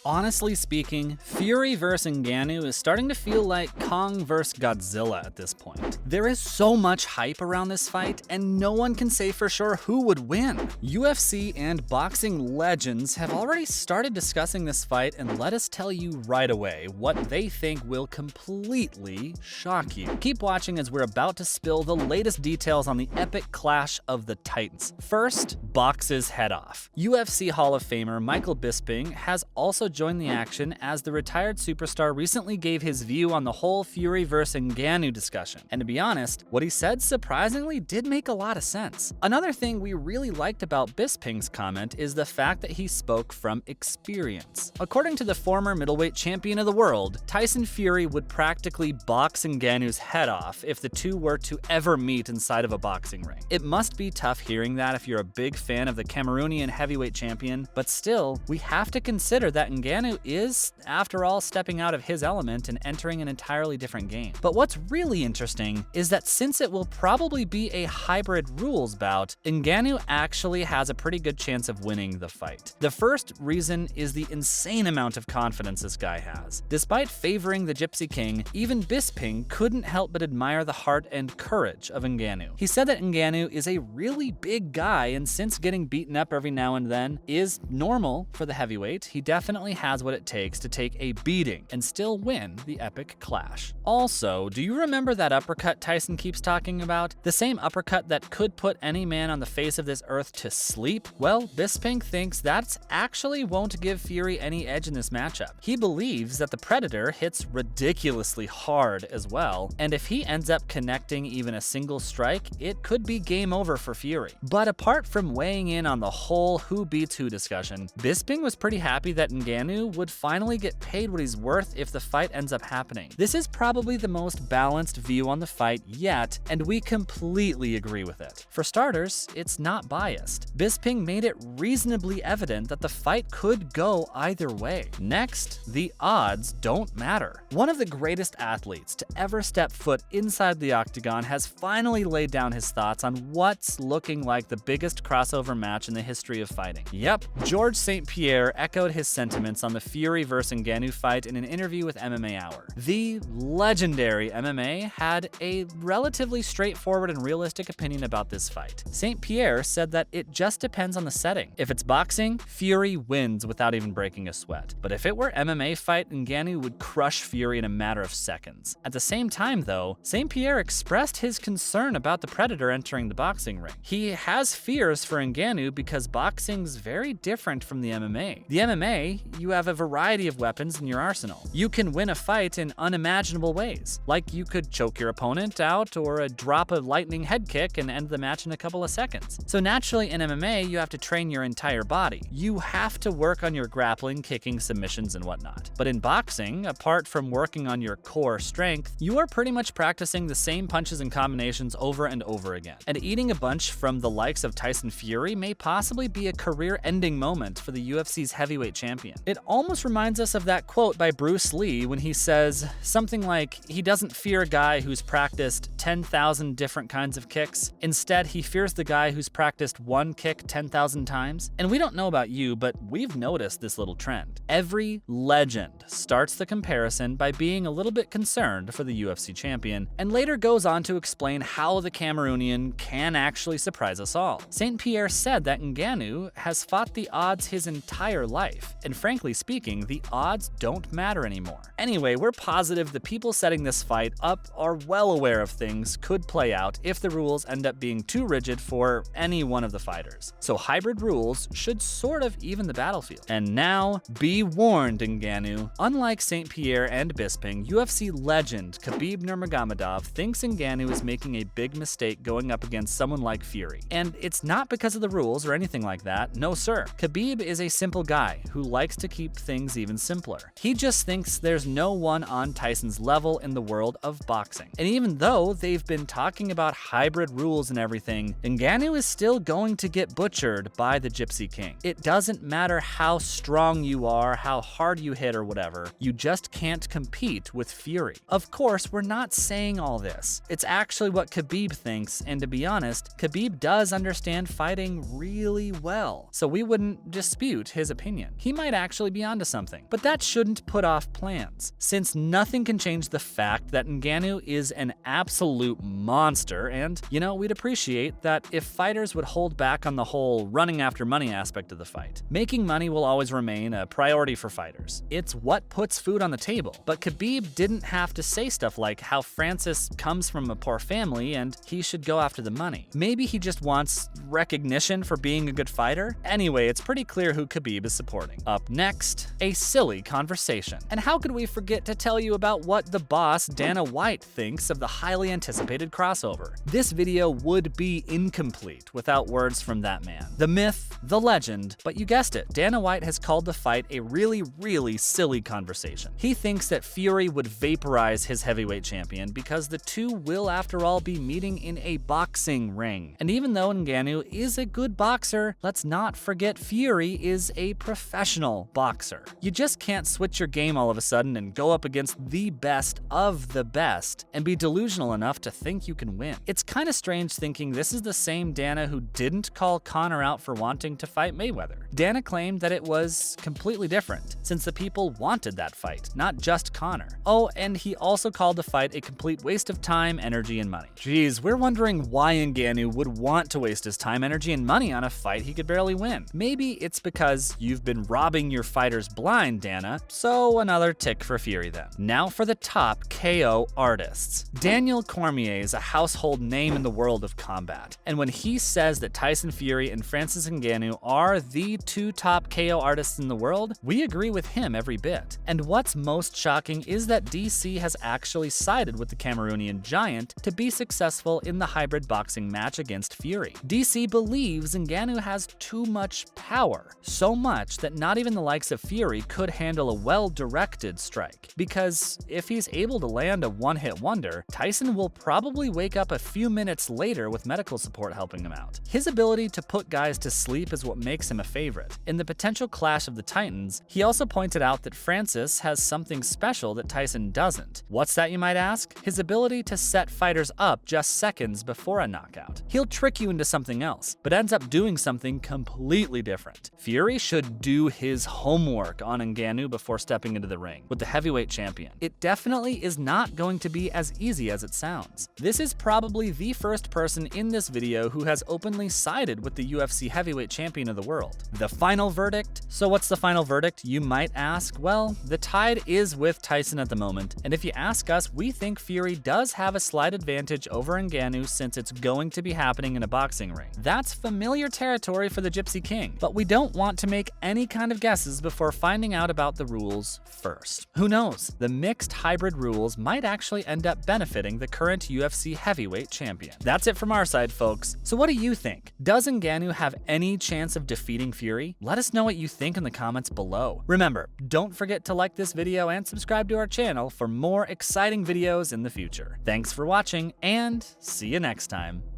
Honestly speaking, Fury vs. Ngannou is starting to feel like Kong vs. Godzilla at this point. There is so much hype around this fight, and no one can say for sure who would win. UFC and boxing legends have already started discussing this fight, and let us tell you right away what they think will completely shock you. Keep watching as we're about to spill the latest details on the epic clash of the Titans. First, boxes head off. UFC Hall of Famer Michael Bisping has also joined the action, as the retired superstar recently gave his view on the whole Fury vs. Ngannou discussion. And to be honest, what he said surprisingly did make a lot of sense. Another thing we really liked about Bisping's comment is the fact that he spoke from experience. According to the former middleweight champion of the world, Tyson Fury would practically box Ngannou's head off if the two were to ever meet inside of a boxing ring. It must be tough hearing that if you're a big fan of the Cameroonian heavyweight champion, but still, we have to consider that Ngannou is, after all, stepping out of his element and entering an entirely different game. But what's really interesting is that since it will probably be a hybrid rules bout, Ngannou actually has a pretty good chance of winning the fight. The first reason is the insane amount of confidence this guy has. Despite favoring the Gypsy King, even Bisping couldn't help but admire the heart and courage of Ngannou. He said that Ngannou is a really big guy, and since getting beaten up every now and then is normal for the heavyweight, he definitely has what it takes to take a beating and still win the epic clash. Also, do you remember that uppercut Tyson keeps talking about? The same uppercut that could put any man on the face of this earth to sleep? Well, Bisping thinks that actually won't give Fury any edge in this matchup. He believes that the Predator hits ridiculously hard as well, and if he ends up connecting even a single strike, it could be game over for Fury. But apart from weighing in on the whole who beats who discussion, Bisping was pretty happy that Ngannou would finally get paid what he's worth if the fight ends up happening. This is probably the most balanced view on the fight yet, and we completely agree with it. For starters, it's not biased. Bisping made it reasonably evident that the fight could go either way. Next, the odds don't matter. One of the greatest athletes to ever step foot inside the octagon has finally laid down his thoughts on what's looking like the biggest crossover match in the history of fighting. Yep, Georges St-Pierre echoed his sentiments on the Fury vs. Ngannou fight in an interview with MMA Hour. The legendary MMA had a relatively straightforward and realistic opinion about this fight. St-Pierre said that it just depends on the setting. If it's boxing, Fury wins without even breaking a sweat. But if it were MMA fight, Ngannou would crush Fury in a matter of seconds. At the same time though, St-Pierre expressed his concern about the Predator entering the boxing ring. He has fears for Ngannou because boxing's very different from the MMA. The MMA, you have a variety of weapons in your arsenal. You can win a fight in unimaginable ways, like you could choke your opponent out or drop a lightning head kick and end the match in a couple of seconds. So naturally in MMA, you have to train your entire body. You have to work on your grappling, kicking, submissions, and whatnot. But in boxing, apart from working on your core strength, you are pretty much practicing the same punches and combinations over and over again. And eating a bunch from the likes of Tyson Fury may possibly be a career-ending moment for the UFC's heavyweight champion. It almost reminds us of that quote by Bruce Lee when he says something like, he doesn't fear a guy who's practiced 10,000 different kinds of kicks. Instead, he fears the guy who's practiced one kick 10,000 times. And we don't know about you, but we've noticed this little trend. Every legend starts the comparison by being a little bit concerned for the UFC champion, and later goes on to explain how the Cameroonian can actually surprise us all. St-Pierre said that Ngannou has fought the odds his entire life, and frankly speaking, the odds don't matter anymore. Anyway, we're positive the people setting this fight up are well aware of things could play out if the rules end up being too rigid for any one of the fighters. So hybrid rules should sort of even the battlefield. And now, be warned, Ngannou. Unlike St-Pierre and Bisping, UFC legend Khabib Nurmagomedov thinks Ngannou is making a big mistake going up against someone like Fury. And it's not because of the rules or anything like that, no sir. Khabib is a simple guy who likes to keep things even simpler. He just thinks there's no one on Tyson's level in the world of boxing. And even though they've been talking about hybrid rules and everything, Ngannou is still going to get butchered by the Gypsy King. It doesn't matter how strong you are, how hard you hit or whatever, you just can't compete with Fury. Of course, we're not saying all this. It's actually what Khabib thinks, and to be honest, Khabib does understand fighting really well, so we wouldn't dispute his opinion. He might actually actually be onto something. But that shouldn't put off plans, since nothing can change the fact that Ngannou is an absolute monster, and, we'd appreciate that if fighters would hold back on the whole running after money aspect of the fight. Making money will always remain a priority for fighters. It's what puts food on the table. But Khabib didn't have to say stuff like how Francis comes from a poor family and he should go after the money. Maybe he just wants recognition for being a good fighter? Anyway, it's pretty clear who Khabib is supporting. Up next, a silly conversation. And how could we forget to tell you about what the boss, Dana White, thinks of the highly anticipated crossover? This video would be incomplete without words from that man. The myth, the legend, but you guessed it, Dana White has called the fight a really, really silly conversation. He thinks that Fury would vaporize his heavyweight champion because the two will, after all, be meeting in a boxing ring. And even though Ngannou is a good boxer, let's not forget Fury is a professional boxer. You just can't switch your game all of a sudden and go up against the best of the best and be delusional enough to think you can win. It's kind of strange thinking this is the same Dana who didn't call Conor out for wanting to fight Mayweather. Dana claimed that it was completely different, since the people wanted that fight, not just Conor. Oh, and he also called the fight a complete waste of time, energy, and money. Geez, we're wondering why Ngannou would want to waste his time, energy, and money on a fight he could barely win. Maybe it's because you've been robbing your fighters blind, Dana, so another tick for Fury then. Now for the top KO artists. Daniel Cormier is a household name in the world of combat, and when he says that Tyson Fury and Francis Ngannou are the two top KO artists in the world, we agree with him every bit. And what's most shocking is that DC has actually sided with the Cameroonian giant to be successful in the hybrid boxing match against Fury. DC believes Ngannou has too much power, so much that not even the likes of Fury could handle a well-directed strike. Because if he's able to land a one-hit wonder, Tyson will probably wake up a few minutes later with medical support helping him out. His ability to put guys to sleep is what makes him a favorite. In the potential clash of the Titans, he also pointed out that Francis has something special that Tyson doesn't. What's that, you might ask? His ability to set fighters up just seconds before a knockout. He'll trick you into something else, but ends up doing something completely different. Fury should do his homework on Ngannou before stepping into the ring with the heavyweight champion. It definitely is not going to be as easy as it sounds. This is probably the first person in this video who has openly sided with the UFC heavyweight champion of the world. The final verdict? So what's the final verdict, you might ask? Well, the tide is with Tyson at the moment, and if you ask us, we think Fury does have a slight advantage over Ngannou since it's going to be happening in a boxing ring. That's familiar territory for the Gypsy King, but we don't want to make any kind of guesses before finding out about the rules first. Who knows? The mixed hybrid rules might actually end up benefiting the current UFC heavyweight champion. That's it from our side, folks. So what do you think? Does Ngannou have any chance of defeating Fury? Let us know what you think in the comments below. Remember, don't forget to like this video and subscribe to our channel for more exciting videos in the future. Thanks for watching, and see you next time.